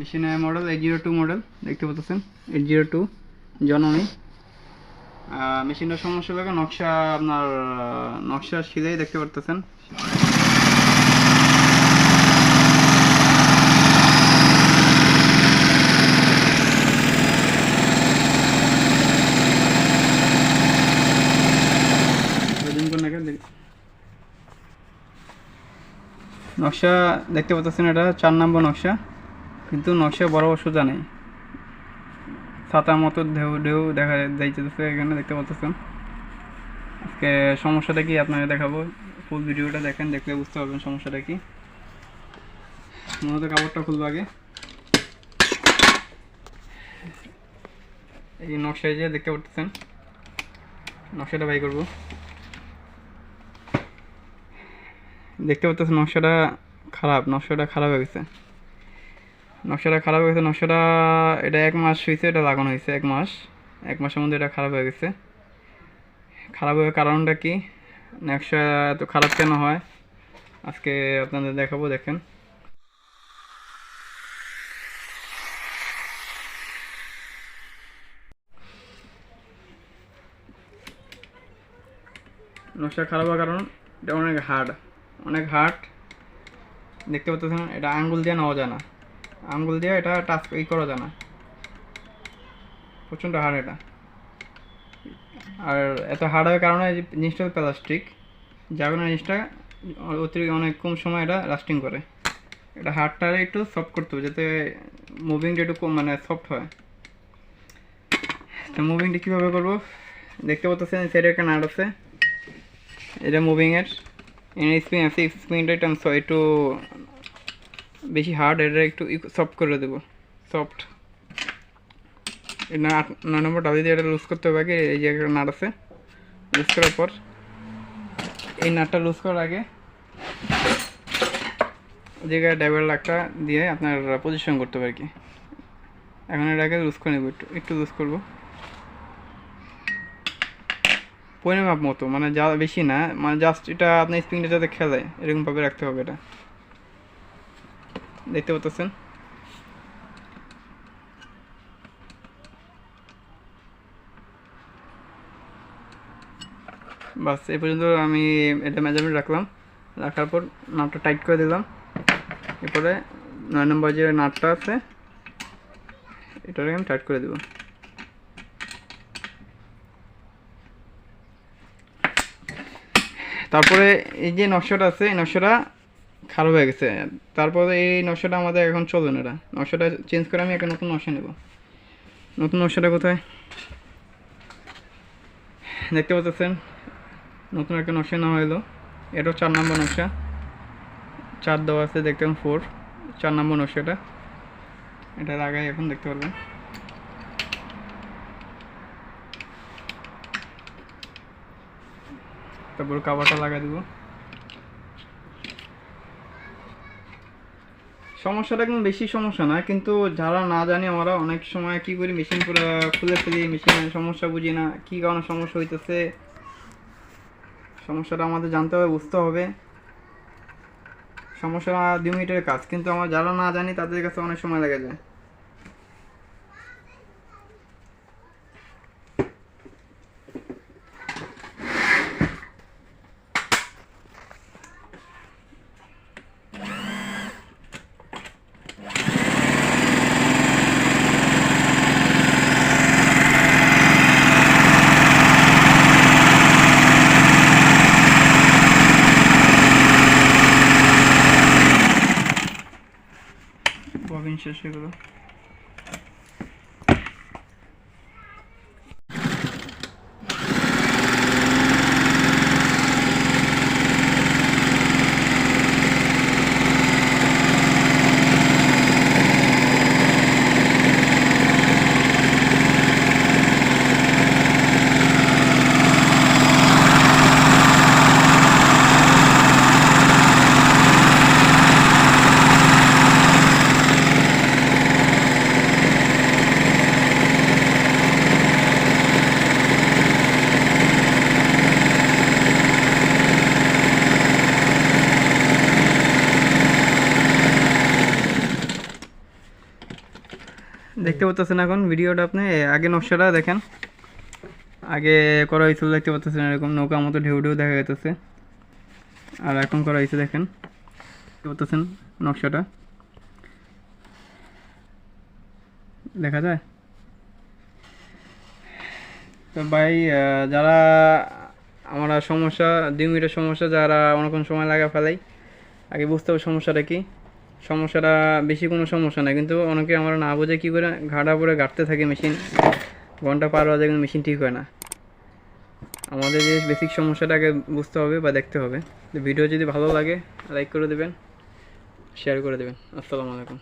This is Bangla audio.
মেশিনের মডেল 802 মডেল দেখতে পাচ্ছেন, 802 janome। মেশিনের সমস্যা লাগে নকশা, আপনার নকশা সিলাই দেখতে পাচ্ছেন। নকশা দেখতে পাচ্ছেন, এটা 4 নম্বর নকশা, কিন্তু নকশা বরাবর সোজা নেই, ছাতার মতো ঢেউ ঢেউ দেখা যাইতেছে এখানে দেখতে পাচ্ছেন। আজকে সমস্যাটা কি আপনাকে দেখাবো, ফুল ভিডিওটা দেখেন, দেখলে বুঝতে পারবেন সমস্যাটা কি। মূলত কাপড়টা খুলবো আগে। এই নকশায় যে দেখতে পাচ্ছেন, নকশাটা বাই করব। দেখতে পাচ্ছেন নকশাটা খারাপ, নকশাটা খারাপ হয়ে গেছে, নকশাটা এটা 1 মাস হয়েছে, এটা লাগানো হয়েছে 1 মাসের মধ্যে এটা খারাপ হয়ে গেছে। খারাপ হওয়ার কারণটা কি, নকশা এত খারাপ কেন হয় আজকে আপনাদের দেখাবো। দেখেন নকশা খারাপ হওয়ার কারণ, এটা অনেক হার্ড দেখতে পাচ্ছেন। এটা আঙ্গুল দিয়ে নেওয়া যায় না, আঙ্গুল দিয়ে এটা টাচ করা যায় না, প্রচণ্ড হার্ড এটা। আর এত হার্ড হওয়ার কারণে জিনিসটা প্লাস্টিক, যার কারণে জিনিসটা অতিরিক্ত অনেক কম সময় এটা লাস্টিং করে। এটা হার্ডটা একটু সফট করতে হবে, যাতে মুভিংটা একটু কম মানে সফট হয়। তো মুভিংটা কীভাবে করবো, দেখতে পাচ্ছেন সাইডে একটা নাট আছে, এটা মুভিংয়ের স্পিন আছে, স্পিনটা একটু বেশি হার্ড, এটা একটু সফট করে দেবো, সফট। 9 নম্বর ডাবি দিয়ে এটা লুজ করতে হবে আগে। এই যে একটা নাট আছে, লুজ করার পর এই নাটটা লুজ করার আগে ওই জায়গায় ডাইভার লাকটা দিয়ে আপনার পজিশন করতে হবে আর কি। এখন এটাকে লুজ করে নেব, একটু লুজ করবো পরিমাপ মতো, মানে যা বেশি না, মানে জাস্ট এটা আপনার স্প্রিংটা যাতে খেলে এরকমভাবে রাখতে হবে। এটা দেখতে পাচ্ছেন, বাস এই পর্যন্ত আমি এটা মেজারমেন্ট রাখার পর নাটটা টাইট করে দিলাম। এরপরে 9 নম্বর যে নাটটা আছে এটাকে আমি টাইট করে দেব। তারপরে এই যে নকশাটা আছে, এই নকশাটা খারাপ হয়ে গেছে, তারপরে এই নকশাটা আমাদের এখন চলবে না। এটা নকশাটা চেঞ্জ করে আমি একটা নতুন নকশা নেব। নতুন নকশাটা কোথায় দেখতে পাচ্ছেন, নতুন একটা নকশা নেওয়া হলো। এটাও 4 নম্বর নকশা, 4 দেওয়া আছে, দেখতে 4 নম্বর নকশাটা। এটা লাগাই এখন দেখতে পারবেন। তারপর কাভারটা লাগাই দেবো। সমস্যাটা কিন্তু বেশি সমস্যা না, কিন্তু যারা না জানি আমরা অনেক সময় কি করি, মেশিন পুরো খুলে ফেলি, মেশিনের সমস্যা বুঝি না কি কারণে সমস্যা হইতেছে। সমস্যাটা আমাদের জানতে হবে, বুঝতে হবে। সমস্যা 2 মিনিটের কাজ, কিন্তু আমরা যারা না জানি তাদের কাছে অনেক সময় লেগে যায়। ববিন শেষ হয়ে গেল। দেখতে পাচ্ছেন এখন ভিডিওটা আপনি আগে নকশাটা দেখেন, আগে করা হয়েছিল দেখতে পাচ্ছেন এরকম নৌকা মতো ঢেউ ঢেউ দেখা যাচ্ছে, আর এখন করা হয়েছে দেখেন দেখতে পাচ্ছেন নকশাটা দেখা যায়। তো ভাই যারা আমরা সমস্যা 2 মিনিটের সমস্যা যারা অনেকক্ষণ সময় লাগা ফেলাই, আগে বুঝতে হবে সমস্যাটা কি। সমস্যাটা বেশি কোনো সমস্যা না, কিন্তু অনেকে আমরা না বুঝে কী করে ঘাটা পরে ঘাটতে থাকে, মেশিন ঘন্টা পার হওয়া যায় কিন্তু মেশিন ঠিক হয় না। আমাদের যে বেসিক সমস্যাটাকে বুঝতে হবে বা দেখতে হবে। ভিডিও যদি ভালো লাগে লাইক করে দেবেন, শেয়ার করে দেবেন। আসসালামু আলাইকুম।